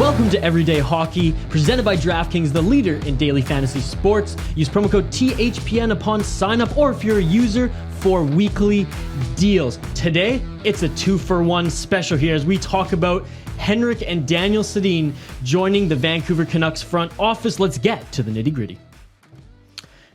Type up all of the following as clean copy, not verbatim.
Welcome to Everyday Hockey, presented by DraftKings, the leader in daily fantasy sports. Use promo code THPN upon sign up, or if you're a user, for weekly deals. Today, it's a 2-for-1 special here as we talk about Henrik and Daniel Sedin joining the Vancouver Canucks front office. Let's get to the nitty-gritty.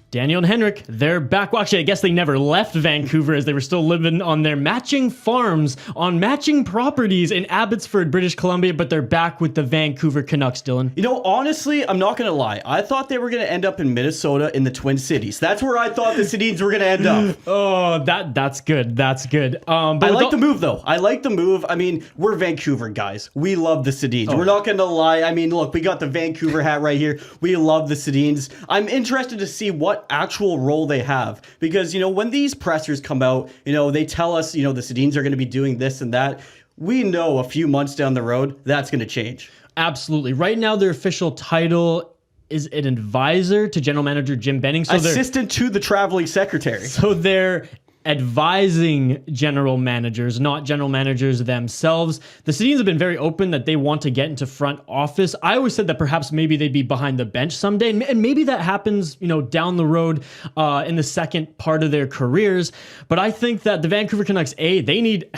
Daniel and Henrik, they're back. Well, actually, I guess they never left Vancouver as they were still living on their matching farms on matching properties in Abbotsford, British Columbia, but they're back with the Vancouver Canucks, Dylan. You know, honestly, I'm not going to lie. I thought they were going to end up in Minnesota in the Twin Cities. That's where I thought the Sedins were going to end up. Oh, that's good. That's good. But I like the move, though. I like the move. I mean, we're Vancouver guys. We love the Sedins. We're not going to lie. I mean, look, we got the Vancouver hat right here. We love the Sedins. I'm interested to see what actual role they have, because, you know, when these pressers come out, you know, they tell us, you know, the Sedins are going to be doing this and that. We know a few months down the road that's going to change. Absolutely. Right now, their official title is an advisor to general manager Jim Benning. So assistant to the traveling secretary. So they're advising general managers, not general managers themselves. The Sedins have been very open that they want to get into front office. I always said that perhaps maybe they'd be behind the bench someday, and maybe that happens, you know, down the road in the second part of their careers. But I think that the Vancouver Canucks, A, they need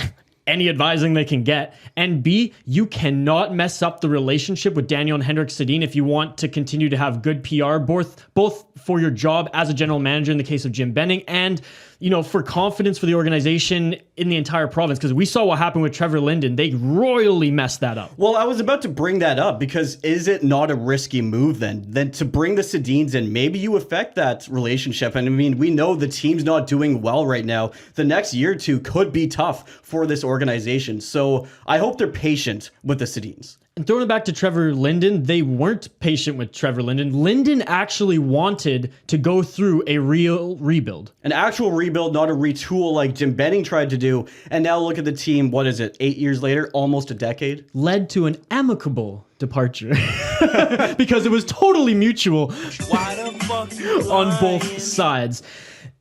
any advising they can get, and B, you cannot mess up the relationship with Daniel and Henrik Sedin if you want to continue to have good PR, both for your job as a general manager in the case of Jim Benning, and, you know, for confidence for the organization in the entire province, because we saw what happened with Trevor Linden. They royally messed that up. Well, I was about to bring that up, because is it not a risky move then to bring the Sedins in? Maybe you affect that relationship. And I mean, we know the team's not doing well right now. The next year or two could be tough for this organization. So I hope they're patient with the Sedins. And throwing it back to Trevor Linden, they weren't patient with Trevor Linden. Linden actually wanted to go through a real rebuild. An actual rebuild, not a retool like Jim Benning tried to do. And now look at the team, what is it, 8 years later, almost a decade? Led to an amicable departure because it was totally mutual on both sides.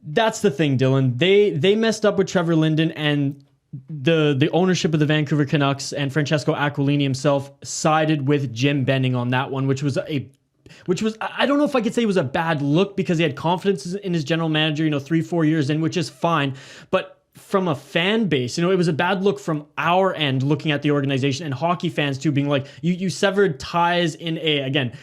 That's the thing, Dylan. They messed up with Trevor Linden, and the ownership of the Vancouver Canucks and Francesco Aquilini himself sided with Jim Benning on that one, which was I don't know if I could say it was a bad look, because he had confidence in his general manager, you know, 3-4 years in, which is fine. But from a fan base, you know, it was a bad look from our end, looking at the organization, and hockey fans too, being like, you severed ties in a, again,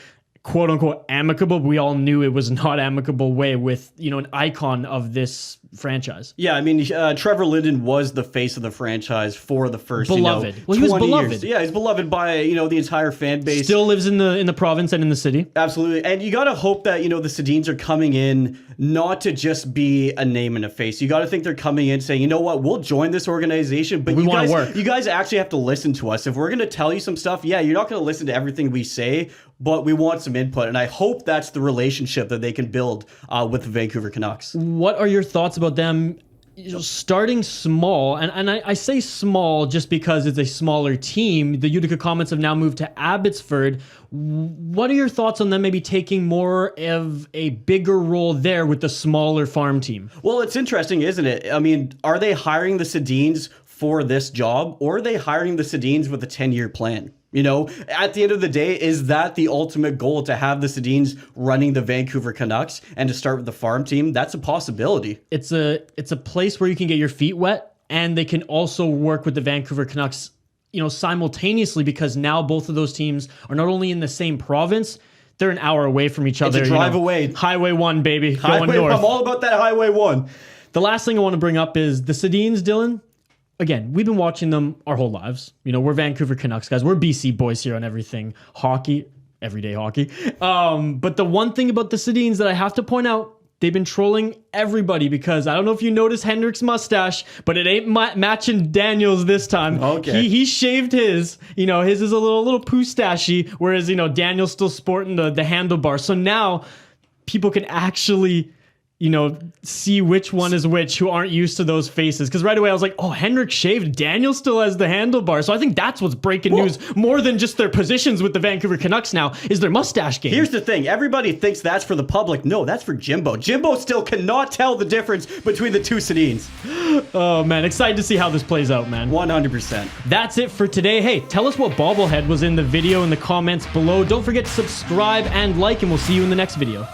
quote unquote amicable, but we all knew it was not amicable way with, you know, an icon of this franchise. Yeah, I mean, Trevor Linden was the face of the franchise for the first, beloved. You know, well, he was beloved. Years. Yeah, he's beloved by, you know, the entire fan base. Still lives in the province and in the city. Absolutely. And you got to hope that, you know, the Sedins are coming in not to just be a name and a face. You got to think they're coming in saying, you know what, we'll join this organization, but we want to work. You guys actually have to listen to us. If we're going to tell you some stuff, yeah, you're not going to listen to everything we say, but we want some input. And I hope that's the relationship that they can build with the Vancouver Canucks. What are your thoughts about them, you know, starting small? And I say small just because it's a smaller team. The Utica Comets have now moved to Abbotsford. What are your thoughts on them maybe taking more of a bigger role there with the smaller farm team? Well, it's interesting, isn't it? I mean, are they hiring the Sedins for this job, or are they hiring the Sedins with a 10-year plan? You know, at the end of the day, is that the ultimate goal, to have the Sedins running the Vancouver Canucks and to start with the farm team? That's a possibility. It's a place where you can get your feet wet, and they can also work with the Vancouver Canucks, you know, simultaneously, because now both of those teams are not only in the same province, they're an hour away from each other. It's a drive away. Highway 1, baby. Going north. I'm all about that Highway 1. The last thing I want to bring up is the Sedins, Dylan. Again, we've been watching them our whole lives. You know, we're Vancouver Canucks guys. We're BC boys here on everything hockey, everyday hockey. But the one thing about the Sedins that I have to point out, they've been trolling everybody, because I don't know if you noticed Henrik's mustache, but it ain't matching Daniel's this time. Okay. He shaved his. You know, his is a little poustachy, whereas, you know, Daniel's still sporting the handlebar. So now people can actually see which one is which who aren't used to those faces. Because right away I was like, oh, Henrik shaved. Daniel still has the handlebar. So I think that's what's breaking news more than just their positions with the Vancouver Canucks now is their mustache game. Here's the thing. Everybody thinks that's for the public. No, that's for Jimbo. Jimbo still cannot tell the difference between the two Sedins. Oh, man. Excited to see how this plays out, man. 100%. That's it for today. Hey, tell us what bobblehead was in the video in the comments below. Don't forget to subscribe and like, and we'll see you in the next video.